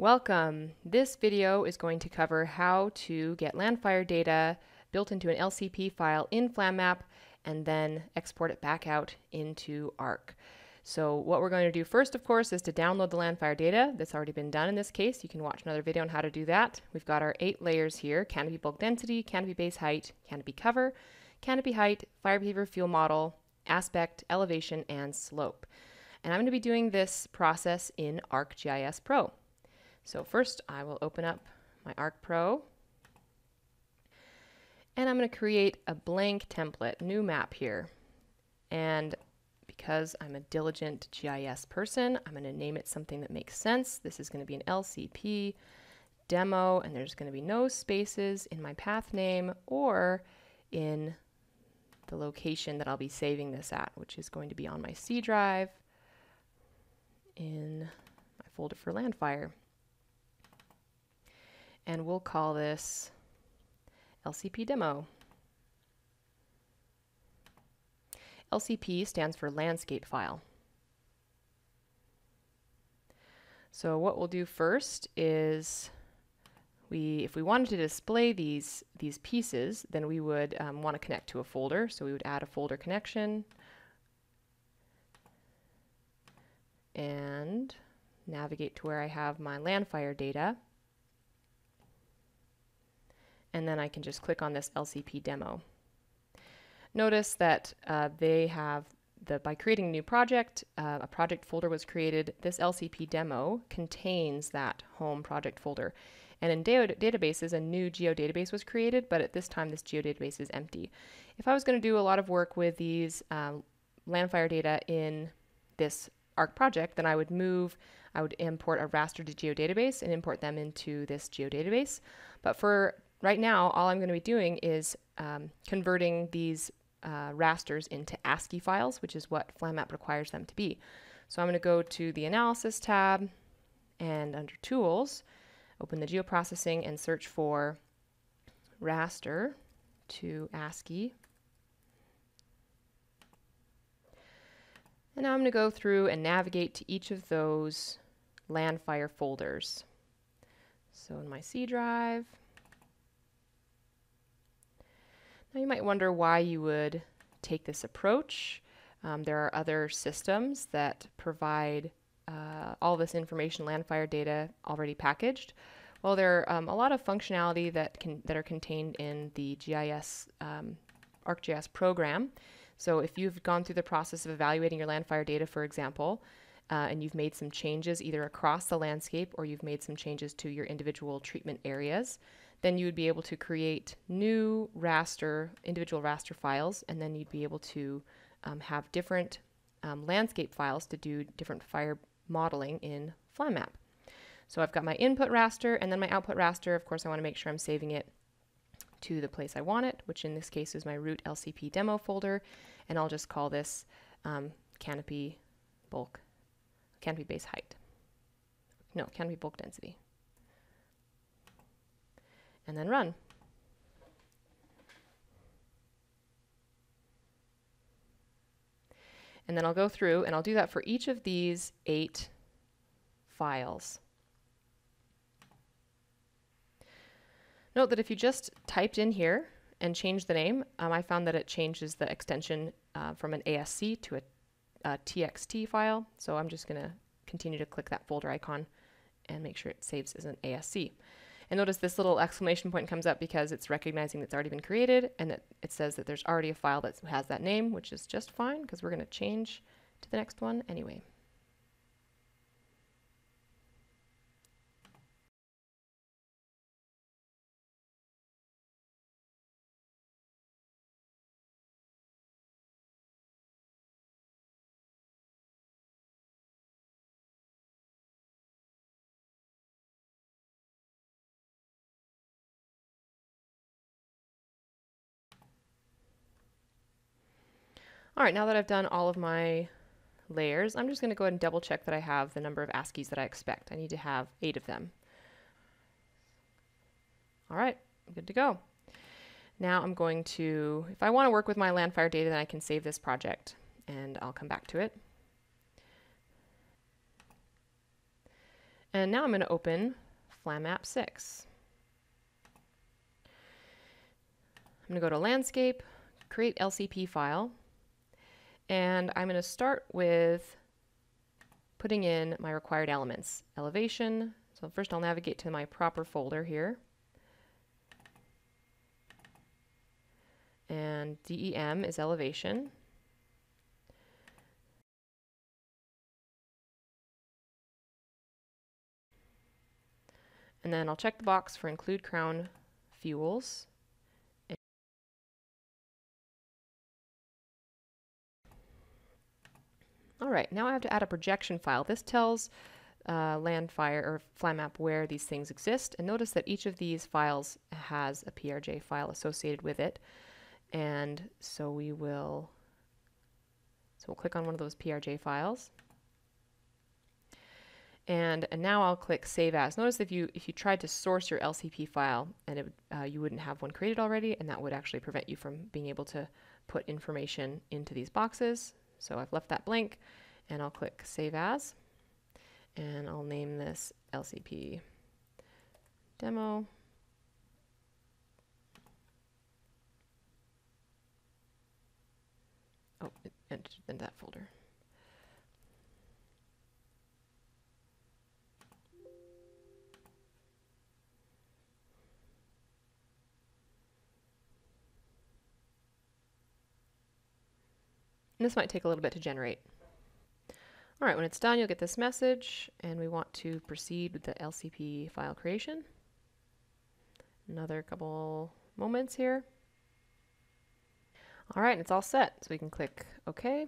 Welcome! This video is going to cover how to get Landfire data built into an LCP file in FlamMap and then export it back out into Arc. So what we're going to do first, of course, is to download the Landfire data. That's already been done in this case. You can watch another video on how to do that. We've got our 8 layers here: canopy bulk density, canopy base height, canopy cover, canopy height, fire behavior fuel model, aspect, elevation, and slope. And I'm going to be doing this process in ArcGIS Pro. So first I will open up my ArcPro and I'm going to create a blank template, new map here. And because I'm a diligent GIS person, I'm going to name it something that makes sense. This is going to be an LCP demo, and there's going to be no spaces in my path name or in the location that I'll be saving this at, which is going to be on my C drive in my folder for Landfire. And we'll call this LCP demo. LCP stands for landscape file. So what we'll do first is if we wanted to display these pieces, then we would want to connect to a folder. So we would add a folder connection and navigate to where I have my Landfire data. And then I can just click on this LCP demo. Notice that by creating a new project, a project folder was created. This LCP demo contains that home project folder. And in databases, a new geodatabase was created, but at this time this geodatabase is empty. If I was going to do a lot of work with these Landfire data in this Arc project, then I would import a Raster to geodatabase and import them into this geodatabase. But for right now, all I'm going to be doing is converting these rasters into ASCII files, which is what FlamMap requires them to be. So I'm going to go to the Analysis tab, and under Tools, open the Geoprocessing and search for Raster to ASCII. And now I'm going to go through and navigate to each of those Landfire folders. So in my C drive. Now you might wonder why you would take this approach. There are other systems that provide all this information, Landfire data, already packaged. Well, there are a lot of functionality that are contained in the ArcGIS program. So if you've gone through the process of evaluating your Landfire data, for example, and you've made some changes either across the landscape or you've made some changes to your individual treatment areas, then you would be able to create new individual raster files, and then you'd be able to have different landscape files to do different fire modeling in FlamMap. So I've got my input raster and then my output raster. Of course, I want to make sure I'm saving it to the place I want it, which in this case is my root LCP demo folder, and I'll just call this canopy base height. No, canopy bulk density. And then run. And then I'll go through and I'll do that for each of these 8 files. Note that if you just typed in here and changed the name, I found that it changes the extension from an ASCII to a TXT file. So I'm just going to continue to click that folder icon and make sure it saves as an ASCII. And notice this little exclamation point comes up because it's recognizing that it's already been created, and that it says that there's already a file that has that name, which is just fine because we're going to change to the next one anyway. All right, now that I've done all of my layers, I'm just going to go ahead and double check that I have the number of ASCIIs that I expect. I need to have 8 of them. All right, good to go. Now I'm going to, if I want to work with my Landfire data, then I can save this project and I'll come back to it. And now I'm going to open FlamMap 6. I'm going to go to Landscape, create Lcp file, and I'm going to start with putting in my required elements. Elevation, so first I'll navigate to my proper folder here. And DEM is elevation. And then I'll check the box for include crown fuels. All right, now I have to add a projection file. This tells Landfire or FlamMap where these things exist. And notice that each of these files has a PRJ file associated with it. And so we'll click on one of those PRJ files. And now I'll click Save As. Notice if you tried to source your LCP file and you wouldn't have one created already, and that would actually prevent you from being able to put information into these boxes. So I've left that blank, and I'll click Save As, and I'll name this LCP Demo. Oh, it entered in that folder. And this might take a little bit to generate. All right, when it's done, you'll get this message, and we want to proceed with the LCP file creation. Another couple moments here. All right, and it's all set, so we can click OK.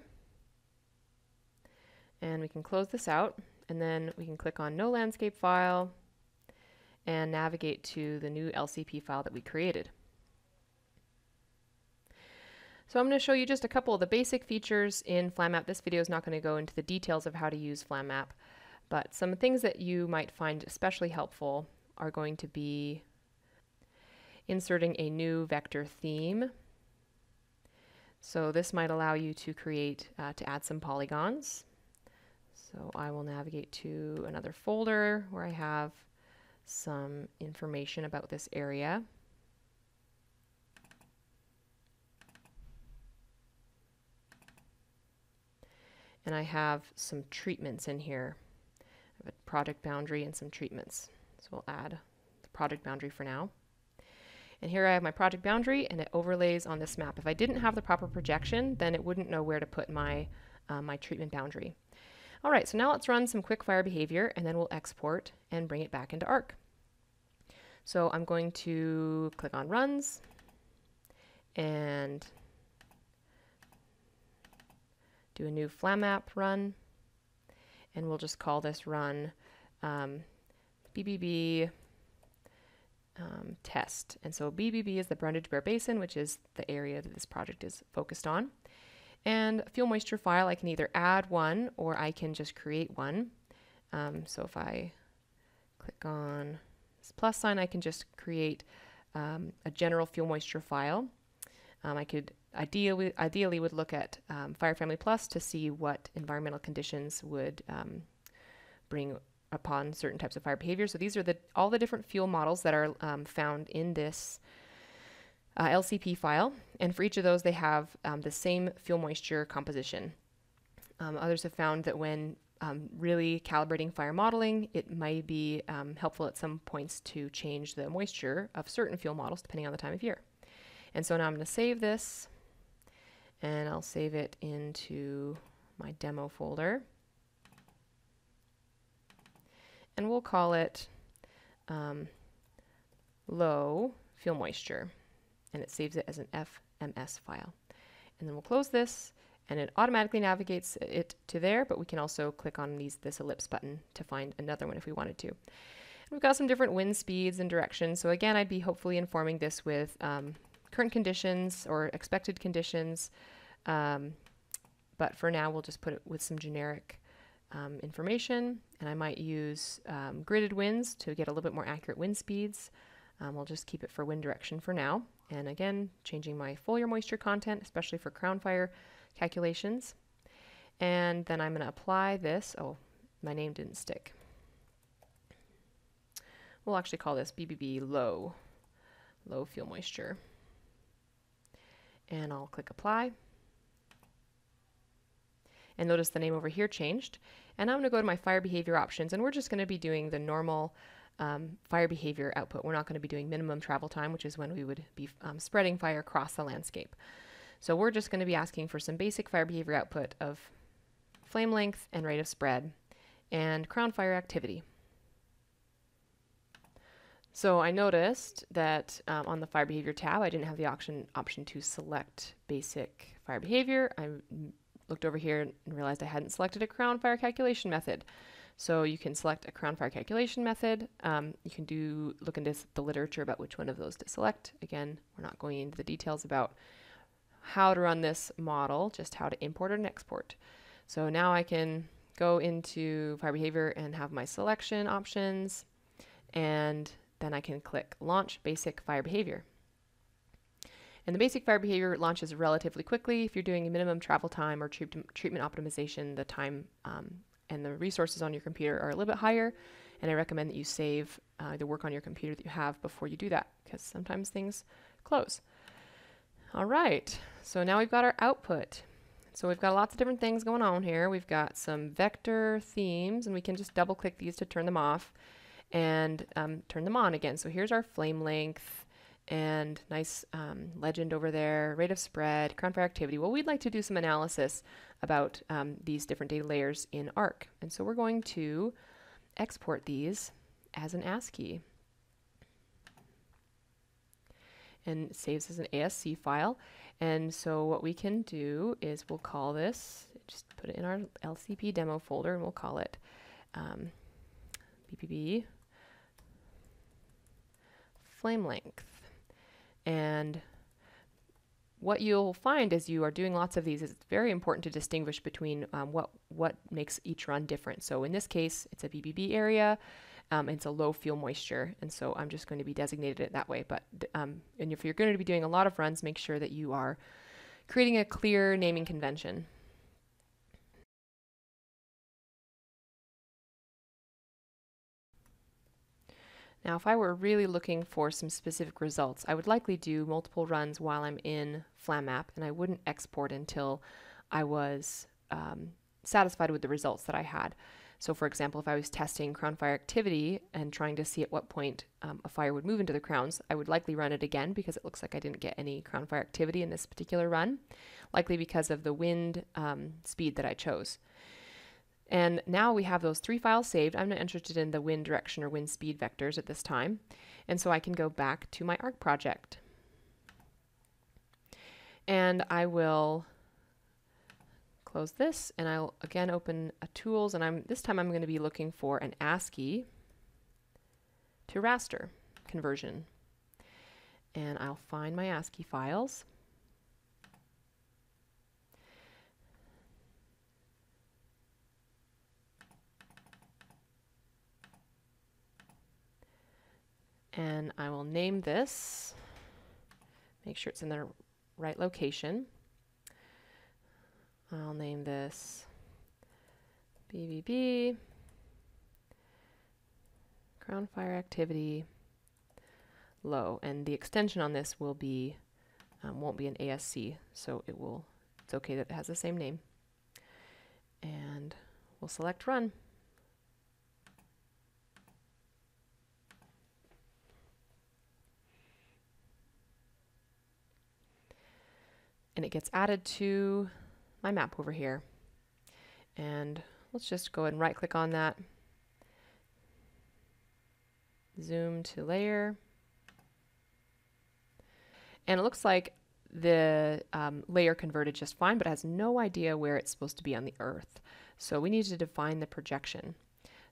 And we can close this out, and then we can click on No Landscape File and navigate to the new LCP file that we created. So I'm going to show you just a couple of the basic features in FlamMap. This video is not going to go into the details of how to use FlamMap, but some things that you might find especially helpful are going to be inserting a new vector theme. So this might allow you to create, to add some polygons. So I will navigate to another folder where I have some information about this area. And I have some treatments in here. I have a project boundary and some treatments. So we'll add the project boundary for now. And here I have my project boundary, and it overlays on this map. If I didn't have the proper projection, then it wouldn't know where to put my, my treatment boundary. All right, so now let's run some quick fire behavior, and then we'll export and bring it back into Arc. So I'm going to click on Runs, and do a new FlamMap run, and we'll just call this run BBB test. And so BBB is the Brundage Bear Basin, which is the area that this project is focused on. And fuel moisture file, I can either add one or I can just create one. So if I click on this plus sign, I can just create a general fuel moisture file. I could ideally would look at Fire Family Plus to see what environmental conditions would bring upon certain types of fire behavior. So these are all the different fuel models that are found in this LCP file, and for each of those they have the same fuel moisture composition. Others have found that when really calibrating fire modeling, it might be helpful at some points to change the moisture of certain fuel models depending on the time of year. And so now I'm going to save this, and I'll save it into my demo folder. And we'll call it low fuel moisture, and it saves it as an FMS file. And then we'll close this, and it automatically navigates it to there, but we can also click on this ellipse button to find another one if we wanted to. And we've got some different wind speeds and directions. So again, I'd be hopefully informing this with current conditions or expected conditions, but for now we'll just put it with some generic information, and I might use gridded winds to get a little bit more accurate wind speeds. We'll just keep it for wind direction for now, and again changing my foliar moisture content, especially for crown fire calculations. And then I'm going to apply this. Oh, my name didn't stick. We'll actually call this BBB low fuel moisture. And I'll click apply. And notice the name over here changed. And I'm going to go to my fire behavior options, and we're just going to be doing the normal fire behavior output. We're not going to be doing minimum travel time, which is when we would be spreading fire across the landscape. So we're just going to be asking for some basic fire behavior output of flame length and rate of spread and crown fire activity. So I noticed that on the fire behavior tab, I didn't have the option to select basic fire behavior. I looked over here and realized I hadn't selected a crown fire calculation method. So you can select a crown fire calculation method. You can look into the literature about which one of those to select. Again, we're not going into the details about how to run this model, just how to import and export. So now I can go into fire behavior and have my selection options, and then I can click launch basic fire behavior. And the basic fire behavior launches relatively quickly. If you're doing a minimum travel time or treatment optimization, the time and the resources on your computer are a little bit higher, and I recommend that you save the work on your computer that you have before you do that, because sometimes things close. All right, so now we've got our output. So we've got lots of different things going on here. We've got some vector themes, and we can just double click these to turn them off and turn them on again. So here's our flame length and nice legend over there, rate of spread, crown fire activity. Well, we'd like to do some analysis about these different data layers in Arc. And so we're going to export these as an ASCII. And it saves as an ASCII file. And so what we can do is we'll call this, just put it in our LCP demo folder, and we'll call it BBB flame length. And what you'll find as you are doing lots of these is it's very important to distinguish between what makes each run different. So in this case, it's a BBB area. It's a low fuel moisture, and so I'm just going to be designated it that way. But and if you're going to be doing a lot of runs, make sure that you are creating a clear naming convention. Now, if I were really looking for some specific results, I would likely do multiple runs while I'm in FlamMap, and I wouldn't export until I was satisfied with the results that I had. So for example, if I was testing crown fire activity and trying to see at what point a fire would move into the crowns, I would likely run it again because it looks like I didn't get any crown fire activity in this particular run, likely because of the wind speed that I chose. And now we have those 3 files saved. I'm not interested in the wind direction or wind speed vectors at this time. And so I can go back to my Arc project. And I will close this, and I'll again open a tools, and this time I'm going to be looking for an ASCII to raster conversion. And I'll find my ASCII files. And I will name this, make sure it's in the right location. I'll name this BBB crown fire activity low, and the extension on this will be won't be an ASCII, so it's okay that it has the same name. And we'll select run. And it gets added to my map over here. And let's just go ahead and right click on that. Zoom to layer. And it looks like the layer converted just fine, but it has no idea where it's supposed to be on the Earth. So we need to define the projection.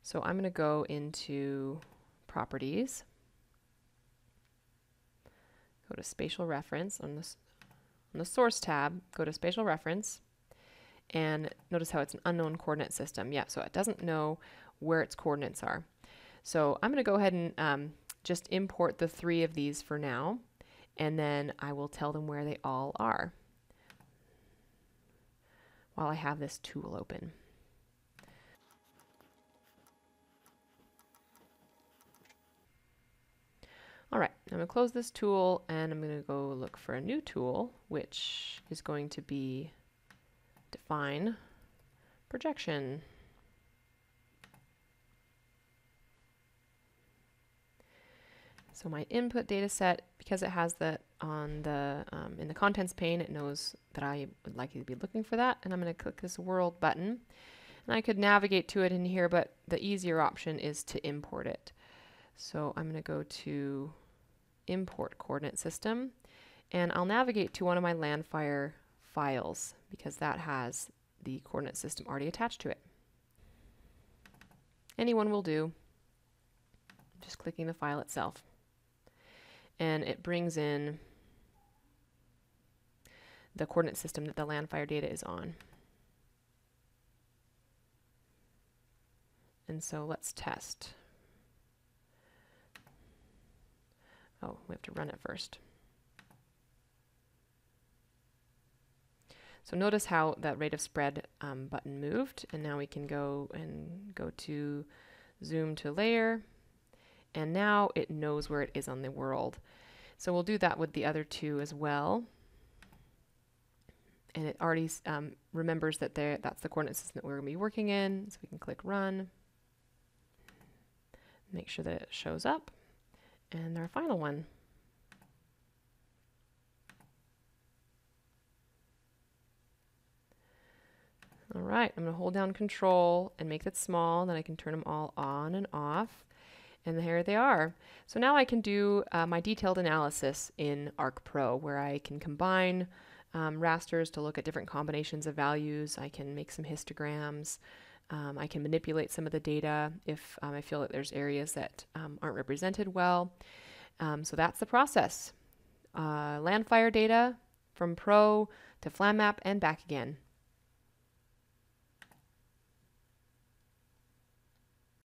So I'm going to go into properties, go to spatial reference on the source tab, go to spatial reference, and notice how it's an unknown coordinate system. Yeah, so it doesn't know where its coordinates are. So I'm going to go ahead and just import the 3 of these for now, and then I will tell them where they all are while I have this tool open. All right, I'm going to close this tool and I'm going to go look for a new tool, which is going to be define projection. So my input data set, because it has that on the in the contents pane, it knows that I would likely be looking for that. And I'm going to click this world button. And I could navigate to it in here, but the easier option is to import it. So I'm going to go to import coordinate system, and I'll navigate to one of my Landfire files because that has the coordinate system already attached to it. Anyone will do. Just clicking the file itself. And it brings in the coordinate system that the Landfire data is on. And so let's test. Oh, we have to run it first. So notice how that rate of spread button moved, and now we can go to zoom to layer, and now it knows where it is on the world. So we'll do that with the other two as well. And it already remembers that that's the coordinate system that we're going to be working in, so we can click run. Make sure that it shows up. And our final one. All right, I'm going to hold down Control and make it small, then I can turn them all on and off. And here they are. So now I can do my detailed analysis in ArcPro, where I can combine rasters to look at different combinations of values. I can make some histograms. I can manipulate some of the data if I feel that there's areas that aren't represented well. So that's the process. Landfire data from Pro to FlamMap and back again.